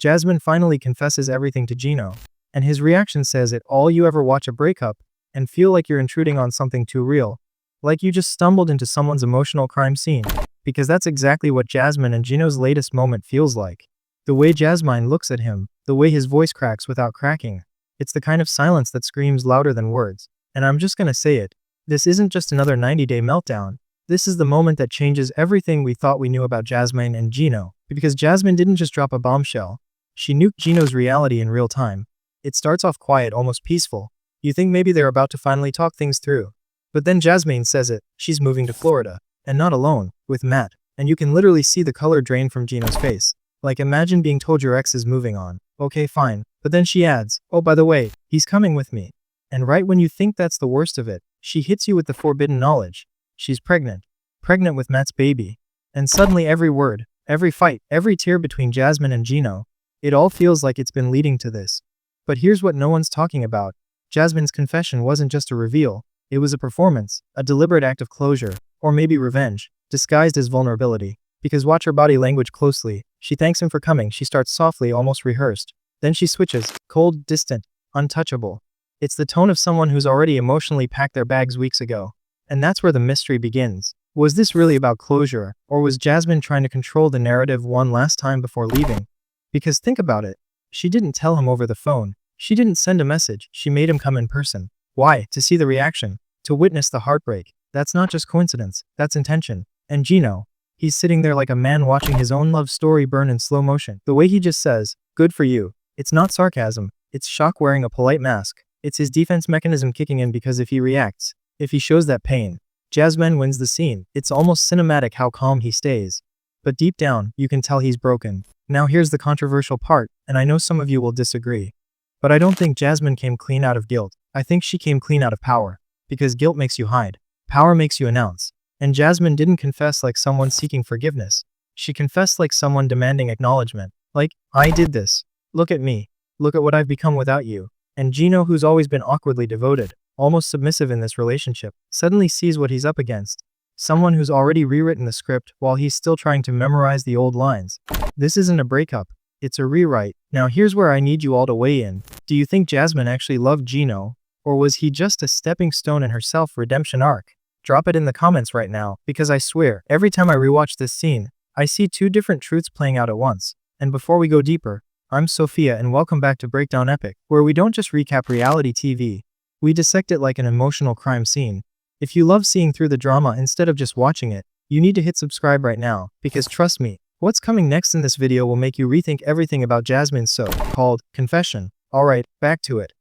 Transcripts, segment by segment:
Jasmine finally confesses everything to Gino, and his reaction says it all. You ever watch a breakup and feel like you're intruding on something too real? Like you just stumbled into someone's emotional crime scene? Because that's exactly what Jasmine and Gino's latest moment feels like. The way Jasmine looks at him, the way his voice cracks without cracking. It's the kind of silence that screams louder than words. And I'm just gonna say it. This isn't just another 90-day meltdown. This is the moment that changes everything we thought we knew about Jasmine and Gino. Because Jasmine didn't just drop a bombshell. She nuked Gino's reality in real time. It starts off quiet, almost peaceful. You think maybe they're about to finally talk things through. But then Jasmine says it. She's moving to Florida. And not alone, with Matt. And you can literally see the color drain from Gino's face. Like, imagine being told your ex is moving on. Okay, fine. But then she adds, oh, by the way, he's coming with me. And right when you think that's the worst of it, she hits you with the forbidden knowledge. She's pregnant. Pregnant with Matt's baby. And suddenly every word, every fight, every tear between Jasmine and Gino, it all feels like it's been leading to this. But here's what no one's talking about. Jasmine's confession wasn't just a reveal. It was a performance, a deliberate act of closure, or maybe revenge, disguised as vulnerability. Because watch her body language closely. She thanks him for coming. She starts softly, almost rehearsed. Then she switches, cold, distant, untouchable. It's the tone of someone who's already emotionally packed their bags weeks ago. And that's where the mystery begins. Was this really about closure, or was Jasmine trying to control the narrative one last time before leaving? Because think about it. She didn't tell him over the phone. She didn't send a message. She made him come in person. Why? To see the reaction. To witness the heartbreak. That's not just coincidence. That's intention. And Gino, he's sitting there like a man watching his own love story burn in slow motion. The way he just says, good for you. It's not sarcasm. It's shock wearing a polite mask. It's his defense mechanism kicking in, because if he reacts, if he shows that pain, Jasmine wins the scene. It's almost cinematic how calm he stays. But deep down, you can tell he's broken. Now here's the controversial part, and I know some of you will disagree. But I don't think Jasmine came clean out of guilt. I think she came clean out of power. Because guilt makes you hide. Power makes you announce. And Jasmine didn't confess like someone seeking forgiveness. She confessed like someone demanding acknowledgement. Like, I did this. Look at me. Look at what I've become without you. And Gino, who's always been awkwardly devoted, almost submissive in this relationship, suddenly sees what he's up against. Someone who's already rewritten the script while he's still trying to memorize the old lines. This isn't a breakup. It's a rewrite. Now here's where I need you all to weigh in. Do you think Jasmine actually loved Gino? Or was he just a stepping stone in her self-redemption arc? Drop it in the comments right now, because I swear, every time I rewatch this scene, I see two different truths playing out at once. And before we go deeper, I'm Sophia and welcome back to Breakdown Epic, where we don't just recap reality TV. We dissect it like an emotional crime scene. If you love seeing through the drama instead of just watching it, you need to hit subscribe right now, because trust me, what's coming next in this video will make you rethink everything about Jasmine's so-called confession. Alright, back to it.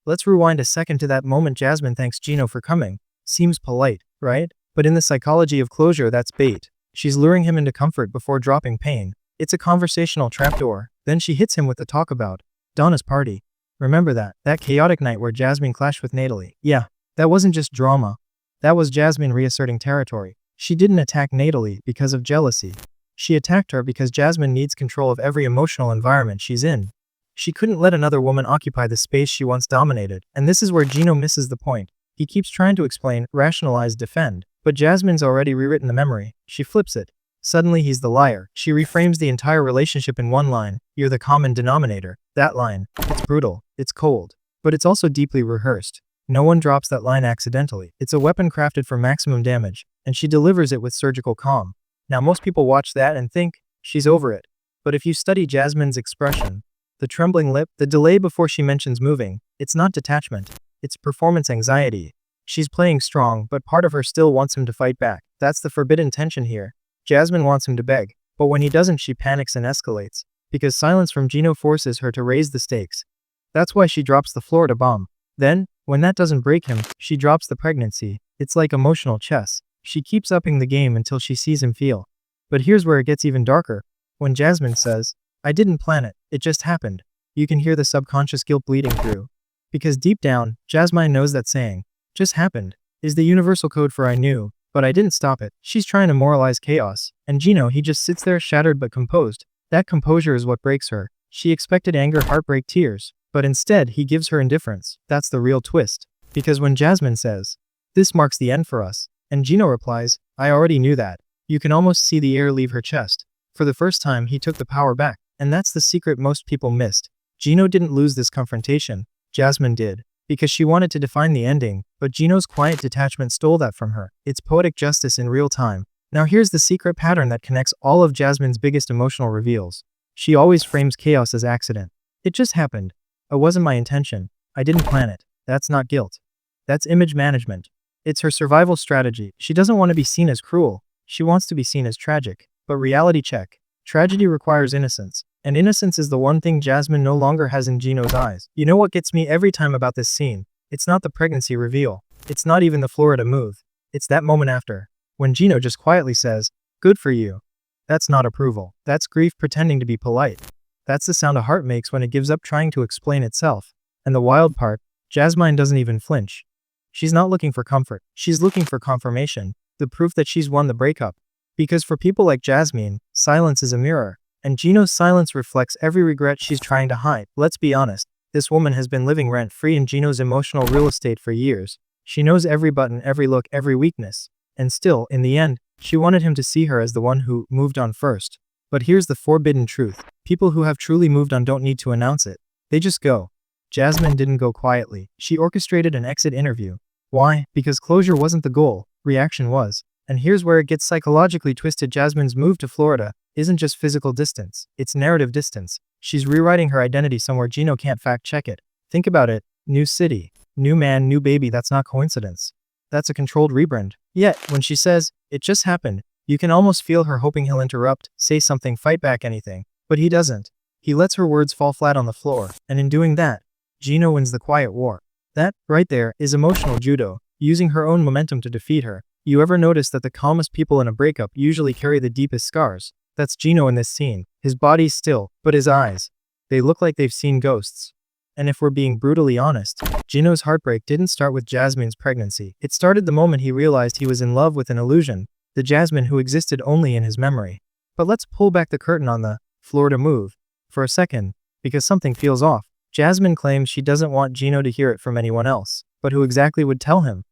Let's rewind a second to that moment Jasmine thanks Gino for coming. Seems polite, right? But in the psychology of closure, that's bait. She's luring him into comfort before dropping pain. It's a conversational trapdoor. Then she hits him with the talk about Donna's party. Remember that chaotic night where Jasmine clashed with Natalie? Yeah, that wasn't just drama. That was Jasmine reasserting territory. She didn't attack Natalie because of jealousy. She attacked her because Jasmine needs control of every emotional environment she's in. She couldn't let another woman occupy the space she once dominated. And this is where Gino misses the point. He keeps trying to explain, rationalize, defend. But Jasmine's already rewritten the memory. She flips it. Suddenly he's the liar. She reframes the entire relationship in one line. You're the common denominator. That line. It's brutal. It's cold. But it's also deeply rehearsed. No one drops that line accidentally. It's a weapon crafted for maximum damage. And she delivers it with surgical calm. Now most people watch that and think, she's over it. But if you study Jasmine's expression, the trembling lip, the delay before she mentions moving, it's not detachment. It's performance anxiety. She's playing strong, but part of her still wants him to fight back. That's the forbidden tension here. Jasmine wants him to beg, but when he doesn't, she panics and escalates. Because silence from Gino forces her to raise the stakes. That's why she drops the Florida bomb. Then, when that doesn't break him, she drops the pregnancy. It's like emotional chess. She keeps upping the game until she sees him feel. But here's where it gets even darker. When Jasmine says, I didn't plan it, it just happened. You can hear the subconscious guilt bleeding through. Because deep down, Jasmine knows that saying, just happened, is the universal code for I knew, but I didn't stop it. She's trying to moralize chaos. And Gino, he just sits there shattered but composed. That composure is what breaks her. She expected anger, heartbreak, tears. But instead, he gives her indifference. That's the real twist. Because when Jasmine says, this marks the end for us, and Gino replies, I already knew that. You can almost see the air leave her chest. For the first time, he took the power back. And that's the secret most people missed. Gino didn't lose this confrontation. Jasmine did. Because she wanted to define the ending, but Gino's quiet detachment stole that from her. It's poetic justice in real time. Now here's the secret pattern that connects all of Jasmine's biggest emotional reveals. She always frames chaos as accident. It just happened. It wasn't my intention. I didn't plan it. That's not guilt. That's image management. It's her survival strategy. She doesn't want to be seen as cruel. She wants to be seen as tragic. But reality check. Tragedy requires innocence. And innocence is the one thing Jasmine no longer has in Gino's eyes. You know what gets me every time about this scene? It's not the pregnancy reveal. It's not even the Florida move. It's that moment after. When Gino just quietly says, "Good for you." That's not approval. That's grief pretending to be polite. That's the sound a heart makes when it gives up trying to explain itself. And the wild part, Jasmine doesn't even flinch. She's not looking for comfort. She's looking for confirmation, the proof that she's won the breakup. Because for people like Jasmine, silence is a mirror. And Gino's silence reflects every regret she's trying to hide. Let's be honest, this woman has been living rent-free in Gino's emotional real estate for years. She knows every button, every look, every weakness. And still, in the end, she wanted him to see her as the one who moved on first. But here's the forbidden truth. People who have truly moved on don't need to announce it. They just go. Jasmine didn't go quietly. She orchestrated an exit interview. Why? Because closure wasn't the goal. Reaction was. And here's where it gets psychologically twisted. Jasmine's move to Florida isn't just physical distance, it's narrative distance. She's rewriting her identity somewhere Gino can't fact check it. Think about it, new city, new man, new baby, that's not coincidence. That's a controlled rebrand. Yet, when she says, "It just happened," you can almost feel her hoping he'll interrupt, say something, fight back, anything. But he doesn't. He lets her words fall flat on the floor, and in doing that, Gino wins the quiet war. That, right there, is emotional judo, using her own momentum to defeat her. You ever notice that the calmest people in a breakup usually carry the deepest scars? That's Gino in this scene. His body's still, but his eyes, they look like they've seen ghosts. And if we're being brutally honest, Gino's heartbreak didn't start with Jasmine's pregnancy. It started the moment he realized he was in love with an illusion, the Jasmine who existed only in his memory. But let's pull back the curtain on the Florida move for a second, because something feels off. Jasmine claims she doesn't want Gino to hear it from anyone else. But who exactly would tell him?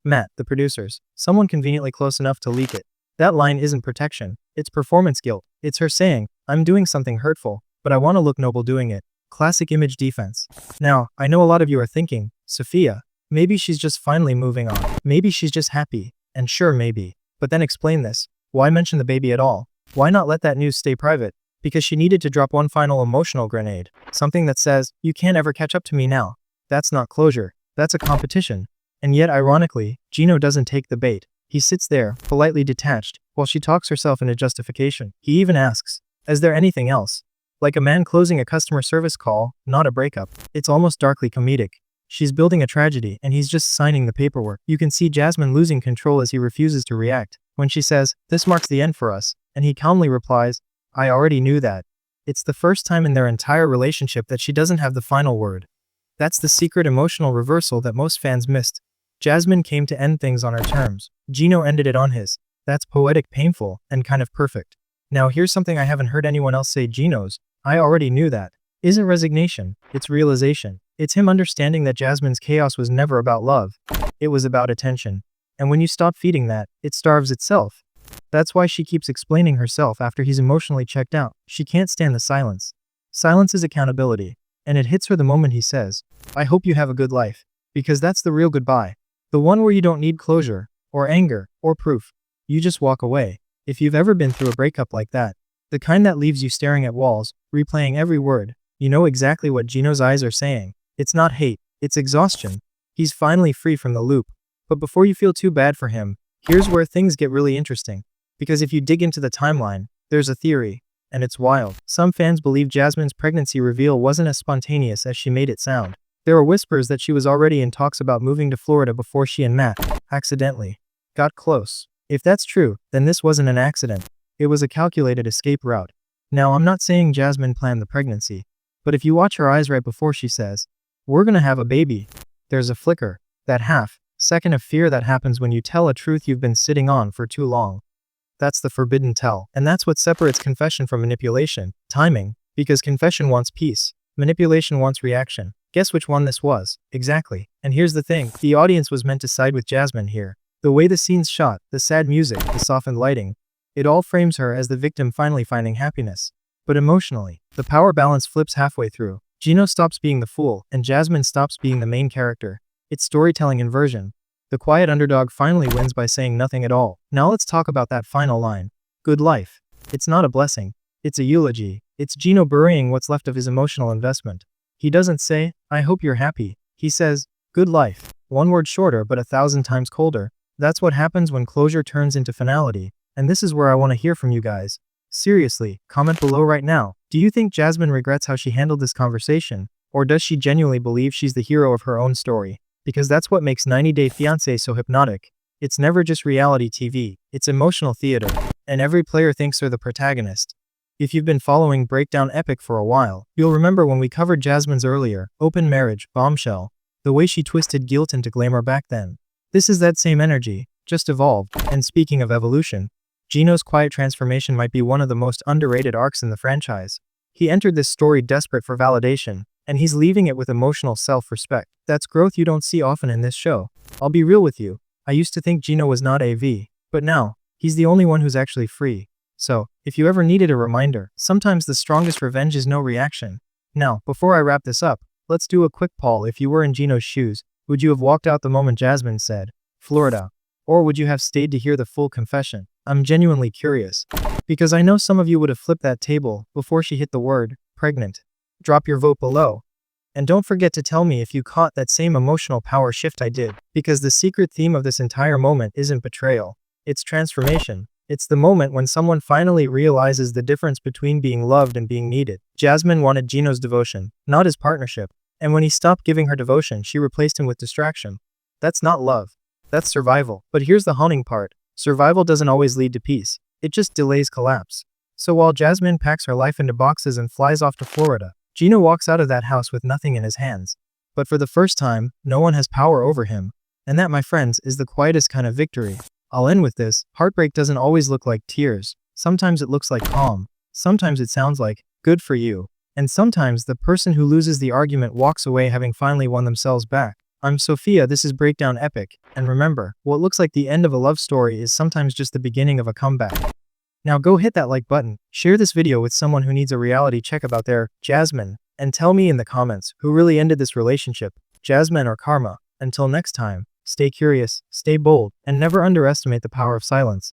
Matt, the producers. Someone conveniently close enough to leak it. That line isn't protection. It's performance guilt. It's her saying, "I'm doing something hurtful, but I want to look noble doing it." Classic image defense. Now, I know a lot of you are thinking, Sophia, maybe she's just finally moving on. Maybe she's just happy. And sure, maybe. But then explain this. Why mention the baby at all? Why not let that news stay private? Because she needed to drop one final emotional grenade. Something that says, "You can't ever catch up to me now." That's not closure. That's a competition. And yet, ironically, Gino doesn't take the bait. He sits there, politely detached, while she talks herself into justification. He even asks, "Is there anything else?" Like a man closing a customer service call, not a breakup. It's almost darkly comedic. She's building a tragedy, and he's just signing the paperwork. You can see Jasmine losing control as he refuses to react. When she says, "This marks the end for us," and he calmly replies, "I already knew that." It's the first time in their entire relationship that she doesn't have the final word. That's the secret emotional reversal that most fans missed. Jasmine came to end things on her terms. Gino ended it on his. That's poetic, painful, and kind of perfect. Now here's something I haven't heard anyone else say. Gino's "I already knew that" isn't resignation, it's realization. It's him understanding that Jasmine's chaos was never about love. It was about attention. And when you stop feeding that, it starves itself. That's why she keeps explaining herself after he's emotionally checked out. She can't stand the silence. Silence is accountability. And it hits her the moment he says, "I hope you have a good life." Because that's the real goodbye. The one where you don't need closure, or anger, or proof. You just walk away. If you've ever been through a breakup like that, the kind that leaves you staring at walls, replaying every word, you know exactly what Gino's eyes are saying. It's not hate, it's exhaustion. He's finally free from the loop. But before you feel too bad for him, here's where things get really interesting. Because if you dig into the timeline, there's a theory. And it's wild. Some fans believe Jasmine's pregnancy reveal wasn't as spontaneous as she made it sound. There were whispers that she was already in talks about moving to Florida before she and Matt, accidentally, got close. If that's true, then this wasn't an accident. It was a calculated escape route. Now, I'm not saying Jasmine planned the pregnancy, but if you watch her eyes right before she says, "We're gonna have a baby," there's a flicker, that half-second of fear that happens when you tell a truth you've been sitting on for too long. That's the forbidden tell. And that's what separates confession from manipulation. Timing. Because confession wants peace. Manipulation wants reaction. Guess which one this was? Exactly. And here's the thing. The audience was meant to side with Jasmine here. The way the scene's shot, the sad music, the softened lighting, it all frames her as the victim finally finding happiness. But emotionally, the power balance flips halfway through. Gino stops being the fool, and Jasmine stops being the main character. It's storytelling inversion. The quiet underdog finally wins by saying nothing at all. Now let's talk about that final line. Good life. It's not a blessing. It's a eulogy. It's Gino burying what's left of his emotional investment. He doesn't say, I hope you're happy. He says, good life. One word shorter but 1,000 times colder. That's what happens when closure turns into finality. And this is where I want to hear from you guys. Seriously, comment below right now. Do you think Jasmine regrets how she handled this conversation? Or does she genuinely believe she's the hero of her own story? Because that's what makes 90 Day Fiancé so hypnotic. It's never just reality TV, it's emotional theater, and every player thinks they're the protagonist. If you've been following Breakdown Epic for a while, you'll remember when we covered Jasmine's earlier, open marriage, bombshell, the way she twisted guilt into glamour back then. This is that same energy, just evolved, and speaking of evolution, Gino's quiet transformation might be one of the most underrated arcs in the franchise. He entered this story desperate for validation, and he's leaving it with emotional self-respect. That's growth you don't see often in this show. I'll be real with you, I used to think Gino was not AV, but now, he's the only one who's actually free. So, if you ever needed a reminder, sometimes the strongest revenge is no reaction. Now, before I wrap this up, let's do a quick poll. If you were in Gino's shoes, would you have walked out the moment Jasmine said, Florida? Or would you have stayed to hear the full confession? I'm genuinely curious. Because I know some of you would have flipped that table before she hit the word, pregnant. Drop your vote below. And don't forget to tell me if you caught that same emotional power shift I did. Because the secret theme of this entire moment isn't betrayal. It's transformation. It's the moment when someone finally realizes the difference between being loved and being needed. Jasmine wanted Gino's devotion, not his partnership. And when he stopped giving her devotion, she replaced him with distraction. That's not love. That's survival. But here's the haunting part. Survival doesn't always lead to peace. It just delays collapse. So while Jasmine packs her life into boxes and flies off to Florida, Gino walks out of that house with nothing in his hands. But for the first time, no one has power over him. And that, my friends, is the quietest kind of victory. I'll end with this. Heartbreak doesn't always look like tears. Sometimes it looks like calm. Sometimes it sounds like, good for you. And sometimes the person who loses the argument walks away having finally won themselves back. I'm Sophia, this is Breakdown Epic, and remember, what looks like the end of a love story is sometimes just the beginning of a comeback. Now go hit that like button, share this video with someone who needs a reality check about their Jasmine, and tell me in the comments who really ended this relationship, Jasmine or Karma. Until next time, stay curious, stay bold, and never underestimate the power of silence.